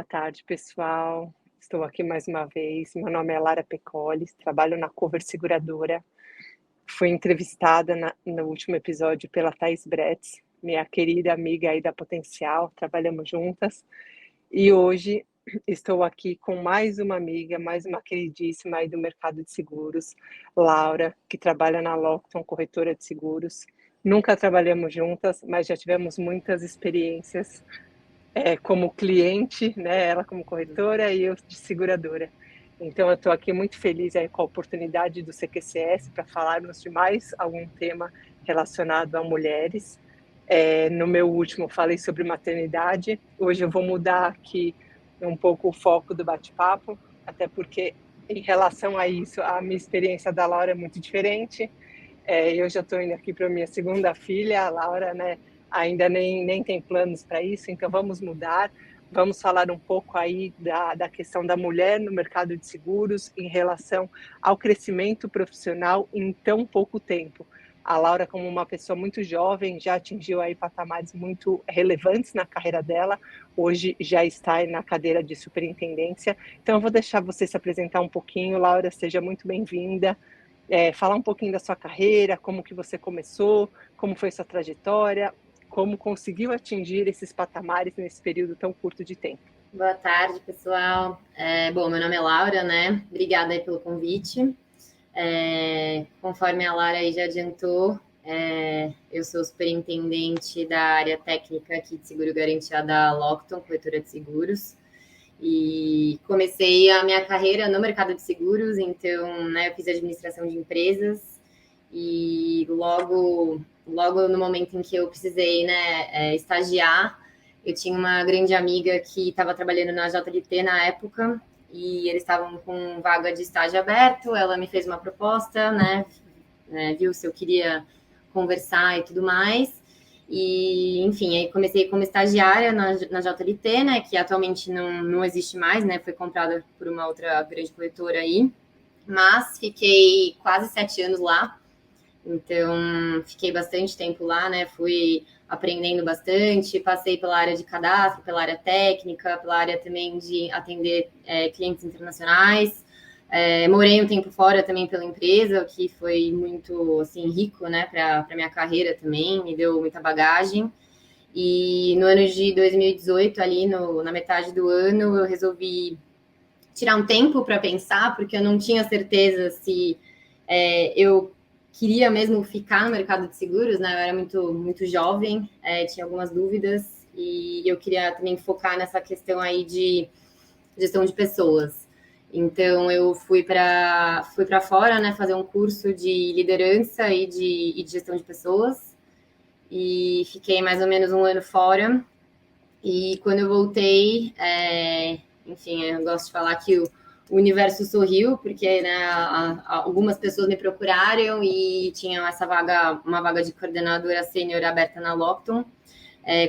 tarde, pessoal. Estou aqui mais uma vez. Meu nome é Lara Pecoles, trabalho na Cover Seguradora. Fui entrevistada no último episódio pela Thais Bretz, minha querida amiga aí da Potencial, trabalhamos juntas. E hoje estou aqui com mais uma amiga, mais uma queridíssima aí do mercado de seguros, Laura, que trabalha na Lockton, corretora de seguros. Nunca trabalhamos juntas, mas já tivemos muitas experiências como cliente, né, ela como corretora e eu de seguradora. Então, eu estou aqui muito feliz aí com a oportunidade do CQCS para falarmos de mais algum tema relacionado a mulheres. No meu último, falei sobre maternidade. Hoje eu vou mudar aqui um pouco o foco do bate-papo, até porque, em relação a isso, a minha experiência da Laura é muito diferente. Eu já estou indo aqui para a minha segunda filha, a Laura, né, ainda nem tem planos para isso, então vamos mudar. Vamos falar um pouco aí da questão da mulher no mercado de seguros em relação ao crescimento profissional em tão pouco tempo. A Laura, como uma pessoa muito jovem, já atingiu aí patamares muito relevantes na carreira dela. Hoje já está na cadeira de superintendência. Então, eu vou deixar você se apresentar um pouquinho. Laura, seja muito bem-vinda. Falar um pouquinho da sua carreira, como que você começou, como foi sua trajetória, como conseguiu atingir esses patamares nesse período tão curto de tempo. Boa tarde, pessoal. Bom, meu nome é Laura, né? Obrigada aí pelo convite. Conforme a Lara aí já adiantou, eu sou superintendente da área técnica aqui de seguro garantia da Lockton, corretora de seguros. E comecei a minha carreira no mercado de seguros, então, né, eu fiz administração de empresas e logo no momento em que eu precisei, né, estagiar, eu tinha uma grande amiga que estava trabalhando na JLT na época e eles estavam com vaga de estágio aberto. Ela me fez uma proposta, né, viu se eu queria conversar e tudo mais. E, enfim, aí comecei como estagiária na JLT, né, que atualmente não existe mais, né, foi comprada por uma outra grande corretora aí, mas fiquei quase 7 anos lá, então fiquei bastante tempo lá, né, fui aprendendo bastante, passei pela área de cadastro, pela área técnica, pela área também de atender clientes internacionais. Morei um tempo fora também pela empresa, o que foi muito assim, rico, né, para minha carreira também, me deu muita bagagem. E no ano de 2018, ali na metade do ano, eu resolvi tirar um tempo para pensar, porque eu não tinha certeza se eu queria mesmo ficar no mercado de seguros, né? Eu era muito jovem, tinha algumas dúvidas, e eu queria também focar nessa questão aí de gestão de pessoas. Então, eu fui para fora, né, fazer um curso de liderança e de gestão de pessoas. E fiquei mais ou menos um ano fora. E quando eu voltei, enfim, eu gosto de falar que o universo sorriu, porque, né, algumas pessoas me procuraram e tinham uma vaga de coordenadora sênior aberta na Lockton,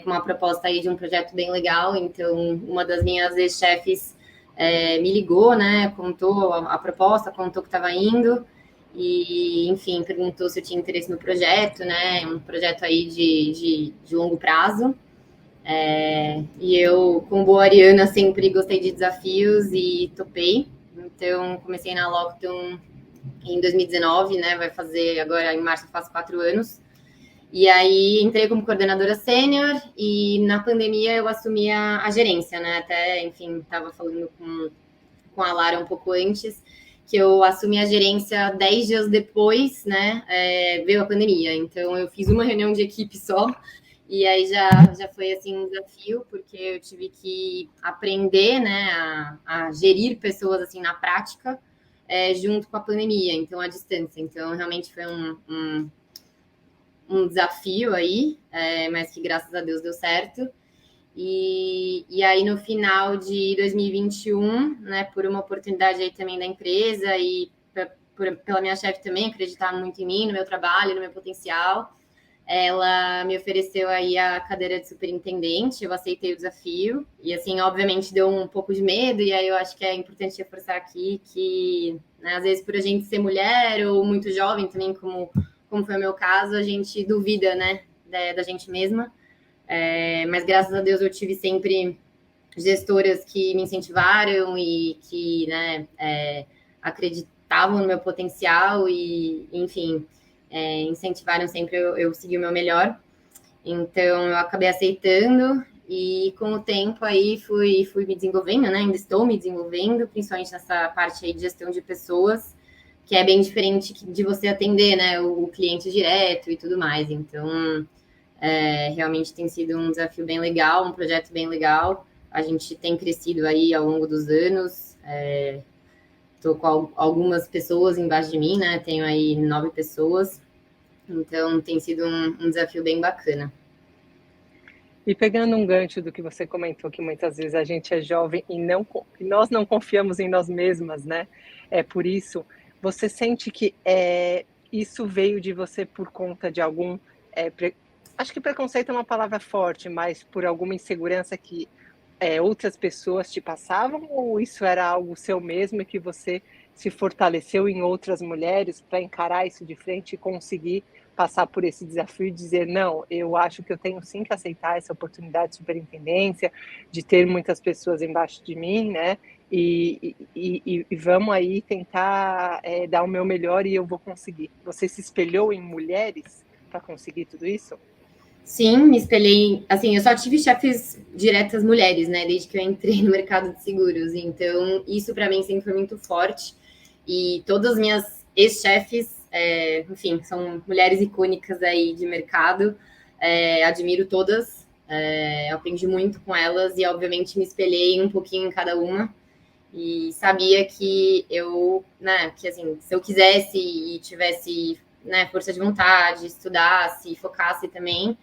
com uma proposta aí de um projeto bem legal. Então, uma das minhas ex-chefes me ligou, né, contou a proposta, contou que estava indo e, enfim, perguntou se eu tinha interesse no projeto, né, um projeto aí de longo prazo. E eu, como boa ariana, sempre gostei de desafios e topei. Então, comecei na Lockton em 2019, né, vai fazer agora, em março, faz 4 anos. E aí entrei como coordenadora sênior e na pandemia eu assumi a gerência, né? Até, enfim, estava falando com a Lara um pouco antes, que eu assumi a gerência 10 dias depois, né? Veio a pandemia. Então eu fiz uma reunião de equipe só e aí já foi assim um desafio, porque eu tive que aprender, né, a gerir pessoas assim na prática, junto com a pandemia, então à distância. Então realmente foi um desafio aí, mas que graças a Deus deu certo. E aí no final de 2021, né, por uma oportunidade aí também da empresa e pela minha chefe também acreditar muito em mim, no meu trabalho, no meu potencial, ela me ofereceu aí a cadeira de superintendente. Eu aceitei o desafio e, assim, obviamente deu um pouco de medo, e aí eu acho que é importante reforçar aqui que, né, às vezes por a gente ser mulher ou muito jovem também, como foi o meu caso, a gente duvida, né, da gente mesma. Mas graças a Deus eu tive sempre gestoras que me incentivaram e que, né, acreditavam no meu potencial e, enfim, incentivaram sempre eu seguir o meu melhor. Então, eu acabei aceitando e, com o tempo, aí fui me desenvolvendo, né? Ainda estou me desenvolvendo, principalmente nessa parte aí de gestão de pessoas, que é bem diferente de você atender, né, o cliente direto e tudo mais. Então, realmente tem sido um desafio bem legal, um projeto bem legal. A gente tem crescido aí ao longo dos anos. Estou com algumas pessoas embaixo de mim, né? Tenho aí 9 pessoas. Então, tem sido um desafio bem bacana. E pegando um gancho do que você comentou, que muitas vezes a gente é jovem e nós não confiamos em nós mesmas, né? É por isso, você sente que isso veio de você por conta de algum... acho que preconceito é uma palavra forte, mas por alguma insegurança que outras pessoas te passavam, ou isso era algo seu mesmo e que você se fortaleceu em outras mulheres para encarar isso de frente e conseguir passar por esse desafio e dizer, não, eu acho que eu tenho sim que aceitar essa oportunidade de superintendência, de ter muitas pessoas embaixo de mim, né? E vamos aí tentar dar o meu melhor e eu vou conseguir. Você se espelhou em mulheres para conseguir tudo isso? Sim, me espelhei. Assim, eu só tive chefes diretas mulheres, né? Desde que eu entrei no mercado de seguros. Então, isso para mim sempre foi muito forte. E todas as minhas ex-chefes, enfim, são mulheres icônicas aí de mercado. Admiro todas. Aprendi muito com elas e, obviamente, me espelhei um pouquinho em cada uma. E sabia que eu, né, que assim, se eu quisesse e tivesse, né, força de vontade, estudasse, focasse também,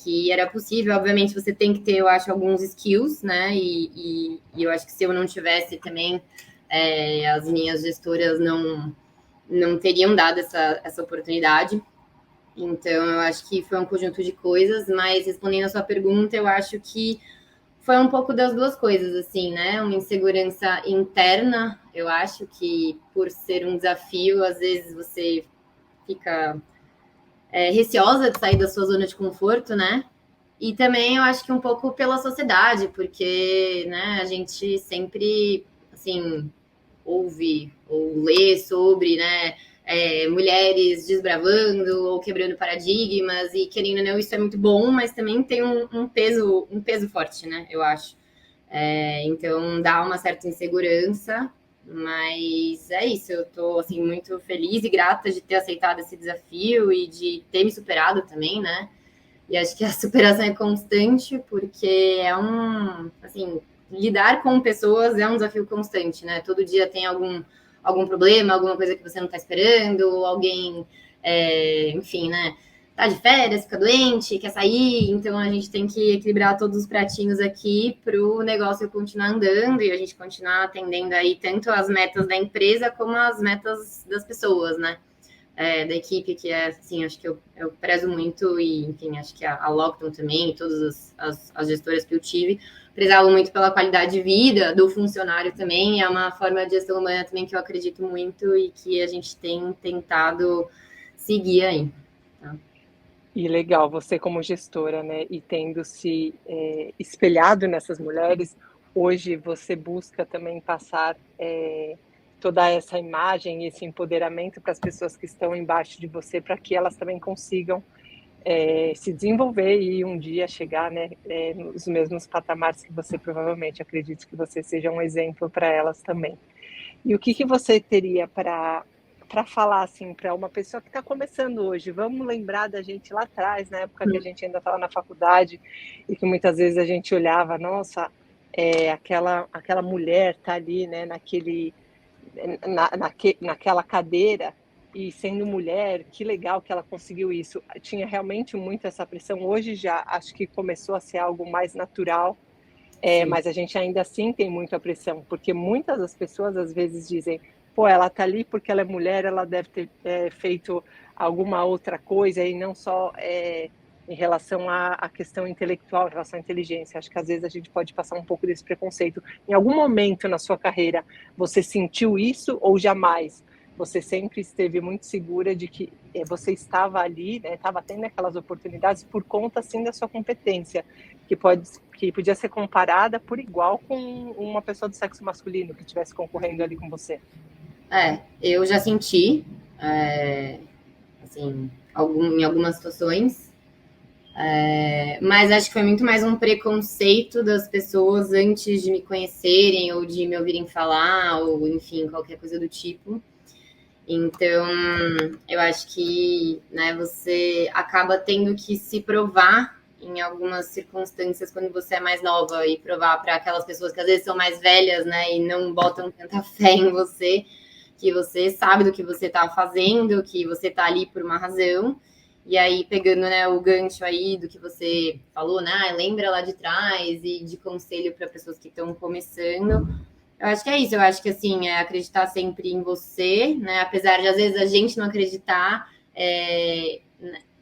que era possível. Obviamente, você tem que ter, eu acho, alguns skills, né? E eu acho que se eu não tivesse também, as minhas gestoras não teriam dado essa oportunidade. Então, eu acho que foi um conjunto de coisas, mas respondendo a sua pergunta, eu acho que foi um pouco das duas coisas, assim, né? Uma insegurança interna, eu acho que por ser um desafio, às vezes você fica receosa de sair da sua zona de conforto, né? E também eu acho que um pouco pela sociedade, porque, né, a gente sempre, assim, ouve ou lê sobre, né, mulheres desbravando ou quebrando paradigmas e querendo ou não, isso é muito bom, mas também tem um peso forte, né, eu acho. Então dá uma certa insegurança, mas é isso, eu tô assim muito feliz e grata de ter aceitado esse desafio e de ter me superado também, né? E acho que a superação é constante, porque assim, lidar com pessoas é um desafio constante, né? Todo dia tem algum problema, alguma coisa que você não está esperando, alguém, enfim, né? Tá de férias, fica doente, quer sair, então a gente tem que equilibrar todos os pratinhos aqui para o negócio continuar andando e a gente continuar atendendo aí tanto as metas da empresa como as metas das pessoas, né? Da equipe, que é, assim, acho que eu prezo muito e, enfim, acho que a Lockton também, todas as gestoras que eu tive, prezavam muito pela qualidade de vida do funcionário também, é uma forma de gestão humana também que eu acredito muito e que a gente tem tentado seguir aí. Tá? E legal, você como gestora, né, e tendo se espelhado nessas mulheres, hoje você busca também passar toda essa imagem, esse empoderamento para as pessoas que estão embaixo de você, para que elas também consigam se desenvolver e um dia chegar, né, nos mesmos patamares que você provavelmente. Acredito que você seja um exemplo para elas também. E o que você teria para falar assim para uma pessoa que está começando hoje? Vamos lembrar da gente lá atrás, na época que a gente ainda estava na faculdade e que muitas vezes a gente olhava, nossa, aquela mulher está ali, né, naquela cadeira e sendo mulher, que legal que ela conseguiu isso. Tinha realmente muito essa pressão. Hoje já acho que começou a ser algo mais natural. Mas a gente ainda assim tem muita pressão, porque muitas das pessoas às vezes dizem, pô, ela tá ali porque ela é mulher, ela deve ter feito alguma outra coisa e não só em relação à questão intelectual, em relação à inteligência. Acho que às vezes a gente pode passar um pouco desse preconceito. Em algum momento na sua carreira você sentiu isso ou jamais? você sempre esteve muito segura de que você estava ali, né, estava tendo aquelas oportunidades por conta, sim, da sua competência, que podia ser comparada por igual com uma pessoa do sexo masculino que estivesse concorrendo ali com você. Eu já senti, assim, em algumas situações, mas acho que foi muito mais um preconceito das pessoas antes de me conhecerem ou de me ouvirem falar, ou enfim, qualquer coisa do tipo. Então, eu acho que, né, você acaba tendo que se provar em algumas circunstâncias quando você é mais nova e provar para aquelas pessoas que às vezes são mais velhas, né, e não botam tanta fé em você, que você sabe do que você está fazendo, que você está ali por uma razão. E aí, pegando, né, o gancho aí do que você falou, né, lembra lá de trás e de conselho para pessoas que estão começando. Eu acho que é isso, eu acho que assim, é acreditar sempre em você, né? Apesar de às vezes a gente não acreditar,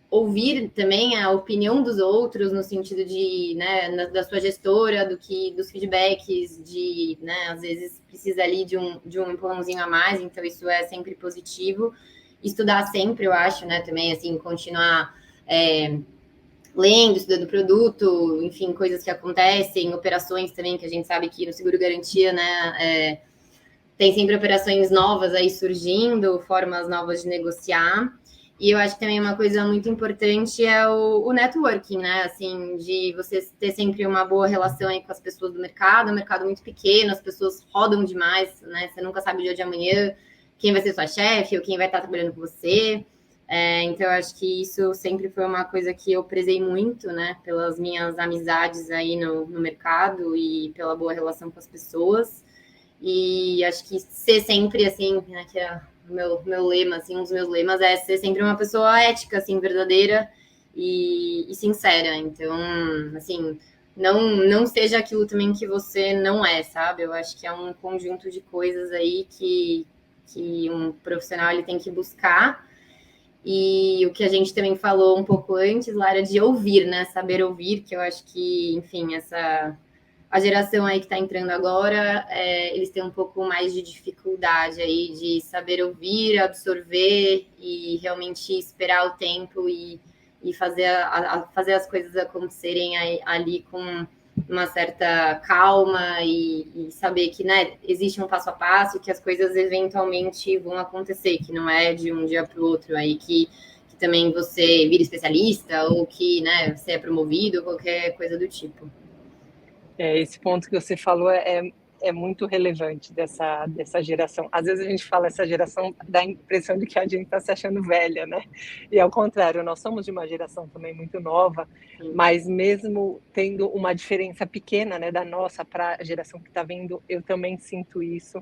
ouvir também a opinião dos outros no sentido de, né, da sua gestora, dos feedbacks, de, né, às vezes precisa ali de um empurrãozinho a mais, então isso é sempre positivo. Estudar sempre, eu acho, né, também, assim, continuar lendo, estudando produto, enfim, coisas que acontecem, operações também, que a gente sabe que no seguro garantia, né, tem sempre operações novas aí surgindo, formas novas de negociar. E eu acho que também uma coisa muito importante é o networking, né? Assim, de você ter sempre uma boa relação aí com as pessoas do mercado, é um mercado muito pequeno, as pessoas rodam demais, né? Você nunca sabe o dia de amanhã quem vai ser sua chefe ou quem vai estar trabalhando com você. Então, eu acho que isso sempre foi uma coisa que eu prezei muito, né? Pelas minhas amizades aí no mercado e pela boa relação com as pessoas. E acho que ser sempre, assim, né, que é o meu lema, assim, um dos meus lemas é ser sempre uma pessoa ética, assim, verdadeira e sincera. Então, assim, não seja aquilo também que você não é, sabe? Eu acho que é um conjunto de coisas aí que um profissional ele tem que buscar. E o que a gente também falou um pouco antes, Lara, de ouvir, né? Saber ouvir, que eu acho que, enfim, a geração aí que está entrando agora, eles têm um pouco mais de dificuldade aí de saber ouvir, absorver e realmente esperar o tempo e fazer as coisas acontecerem ali com uma certa calma e saber que, né, existe um passo a passo, que as coisas eventualmente vão acontecer, que não é de um dia para o outro aí que também você vira especialista ou que, né, você é promovido, qualquer coisa do tipo. Esse ponto que você falou é muito relevante dessa geração. Às vezes a gente fala essa geração, dá a impressão de que a gente está se achando velha, né? E ao contrário, nós somos de uma geração também muito nova, mas mesmo tendo uma diferença pequena, né, da nossa para a geração que está vindo, eu também sinto isso,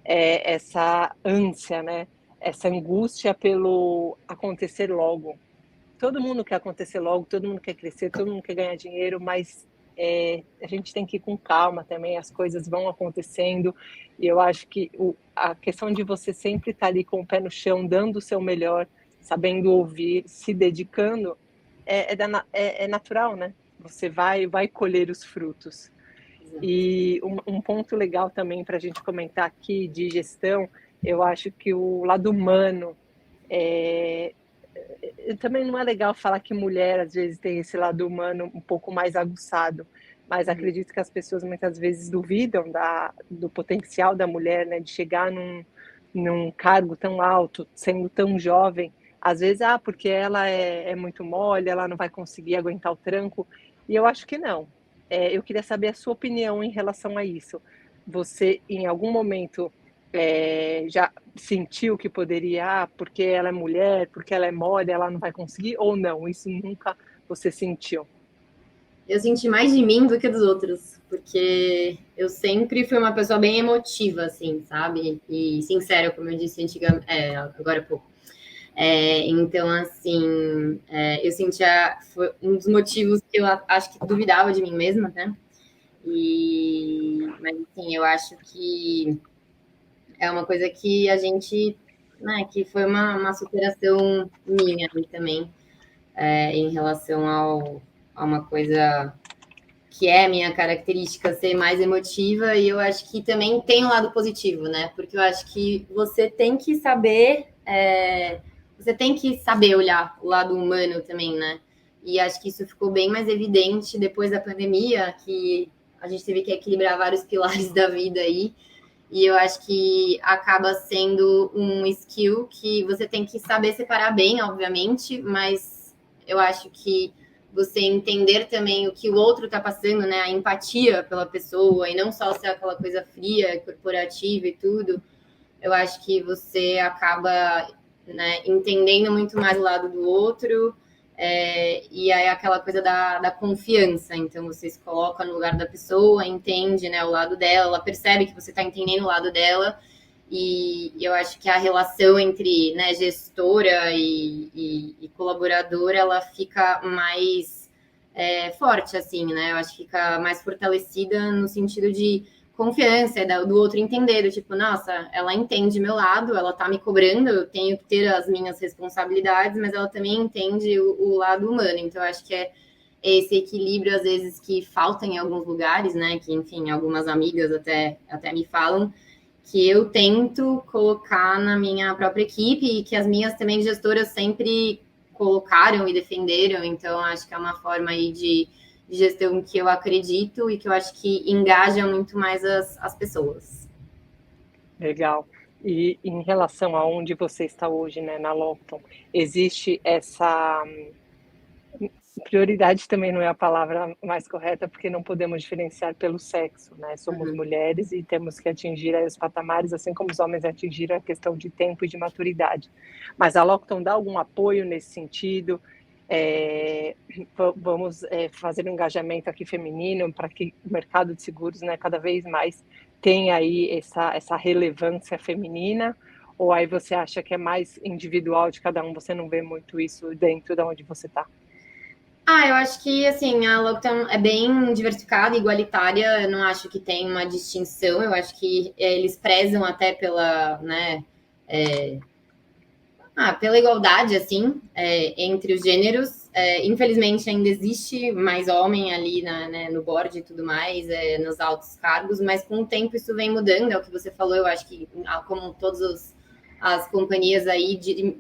essa ânsia, né? Essa angústia pelo acontecer logo. Todo mundo quer acontecer logo, todo mundo quer crescer, todo mundo quer ganhar dinheiro, mas a gente tem que ir com calma também, as coisas vão acontecendo, e eu acho que a questão de você sempre estar ali com o pé no chão, dando o seu melhor, sabendo ouvir, se dedicando, é natural, né? Você vai colher os frutos. E um ponto legal também para a gente comentar aqui de gestão, eu acho que o lado humano é, também não é legal falar que mulher às vezes tem esse lado humano um pouco mais aguçado, mas acredito que as pessoas muitas vezes duvidam do potencial da mulher, né, de chegar num cargo tão alto, sendo tão jovem. Às vezes, porque ela é muito mole, ela não vai conseguir aguentar o tranco. E eu acho que não. Eu queria saber a sua opinião em relação a isso. Você, em algum momento, já sentiu que poderia, porque ela é mulher, porque ela é mole, ela não vai conseguir, ou não? Isso nunca você sentiu? Eu senti mais de mim do que dos outros, porque eu sempre fui uma pessoa bem emotiva, assim, sabe? E sincera, como eu disse antigamente, agora há pouco. Então, assim, eu sentia, foi um dos motivos que eu acho que duvidava de mim mesma, né? Mas, assim, eu acho que é uma coisa que a gente, né, que foi uma superação minha também, em relação a uma coisa que é minha característica ser mais emotiva, e eu acho que também tem um lado positivo, né? Porque eu acho que você tem que saber olhar o lado humano também, né? E acho que isso ficou bem mais evidente depois da pandemia, que a gente teve que equilibrar vários pilares da vida aí. E eu acho que acaba sendo um skill que você tem que saber separar bem, obviamente, mas eu acho que você entender também o que o outro está passando, né? A empatia pela pessoa, e não só ser aquela coisa fria, corporativa e tudo. Eu acho que você acaba, né, entendendo muito mais o lado do outro, e aí aquela coisa da confiança. Então você se coloca no lugar da pessoa, entende, né, o lado dela, ela percebe que você está entendendo o lado dela, e eu acho que a relação entre, né, gestora e colaboradora, ela fica mais forte, assim, né? Eu acho que fica mais fortalecida no sentido de confiança do outro entender, do tipo, nossa, ela entende meu lado, ela tá me cobrando, eu tenho que ter as minhas responsabilidades, mas ela também entende o lado humano. Então, eu acho que é esse equilíbrio, às vezes, que falta em alguns lugares, né? Que, enfim, algumas amigas até me falam, que eu tento colocar na minha própria equipe e que as minhas também gestoras sempre colocaram e defenderam. Então, acho que é uma forma aí de gestão que eu acredito e que eu acho que engaja muito mais as pessoas. Legal. E em relação a onde você está hoje, né, na Lockton, existe essa prioridade também não é a palavra mais correta, porque não podemos diferenciar pelo sexo, né? Somos mulheres e temos que atingir aí os patamares, assim como os homens atingiram a questão de tempo e de maturidade. Mas a Lockton dá algum apoio nesse sentido? Vamos fazer um engajamento aqui feminino para que o mercado de seguros, né, cada vez mais tenha aí essa relevância feminina? Ou aí você acha que é mais individual de cada um, você não vê muito isso dentro de onde você está? Eu acho que, assim, a Lockton é bem diversificada, igualitária, eu não acho que tem uma distinção, eu acho que eles prezam até pela, né, pela igualdade, assim, entre os gêneros. Infelizmente, ainda existe mais homem ali né, no board e tudo mais, nos altos cargos, mas com o tempo isso vem mudando, é o que você falou, eu acho que, como todas as companhias aí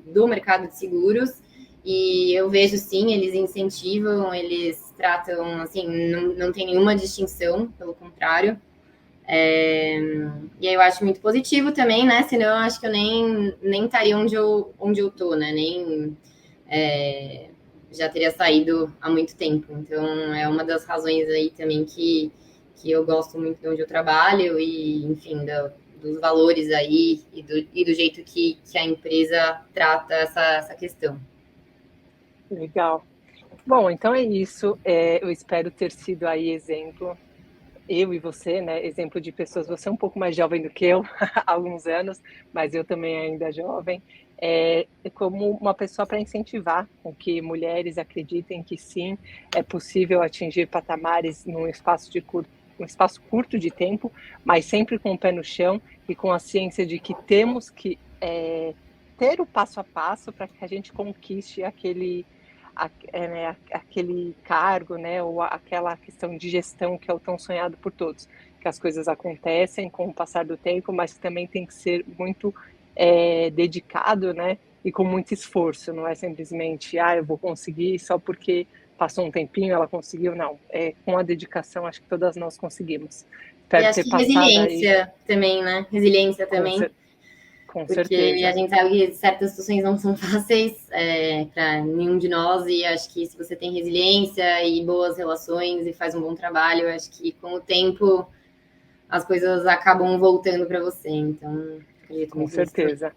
do mercado de seguros, e eu vejo, sim, eles incentivam, eles tratam, assim, não tem nenhuma distinção, pelo contrário. E aí eu acho muito positivo também, né? Senão eu acho que eu nem estaria onde eu tô, né? Nem já teria saído há muito tempo. Então é uma das razões aí também que eu gosto muito de onde eu trabalho e, enfim, dos valores aí e do jeito que a empresa trata essa questão. Legal. Bom, então é isso. Eu espero ter sido aí exemplo, eu e você, né? Exemplo de pessoas. Você é um pouco mais jovem do que eu, há alguns anos, mas eu também ainda jovem. Como uma pessoa para incentivar com que mulheres acreditem que sim, é possível atingir patamares num espaço um espaço curto de tempo, mas sempre com o pé no chão e com a ciência de que temos que ter o passo a passo para que a gente conquiste aquele cargo, né, ou aquela questão de gestão que é o tão sonhado por todos, que as coisas acontecem com o passar do tempo, mas também tem que ser muito dedicado, né, e com muito esforço, não é simplesmente, eu vou conseguir só porque passou um tempinho, ela conseguiu, não. Com a dedicação, acho que todas nós conseguimos. E Espero acho ter que passado aí resiliência também, né? Resiliência com, também. com Porque a certeza. gente sabe que certas situações não são fáceis para nenhum de nós, e acho que se você tem resiliência e boas relações e faz um bom trabalho, acho que com o tempo as coisas acabam voltando para você. Então, acredito Com muito nisso também. certeza.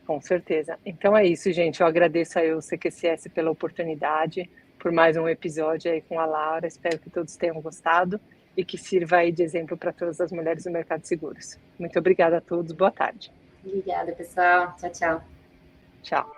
Com certeza. Então é isso, gente. Eu agradeço aí ao CQCS pela oportunidade, por mais um episódio aí com a Laura. Espero que todos tenham gostado e que sirva aí de exemplo para todas as mulheres do mercado de seguros. Muito obrigada a todos. Boa tarde. Obrigada, pessoal. Tchau, tchau. Tchau.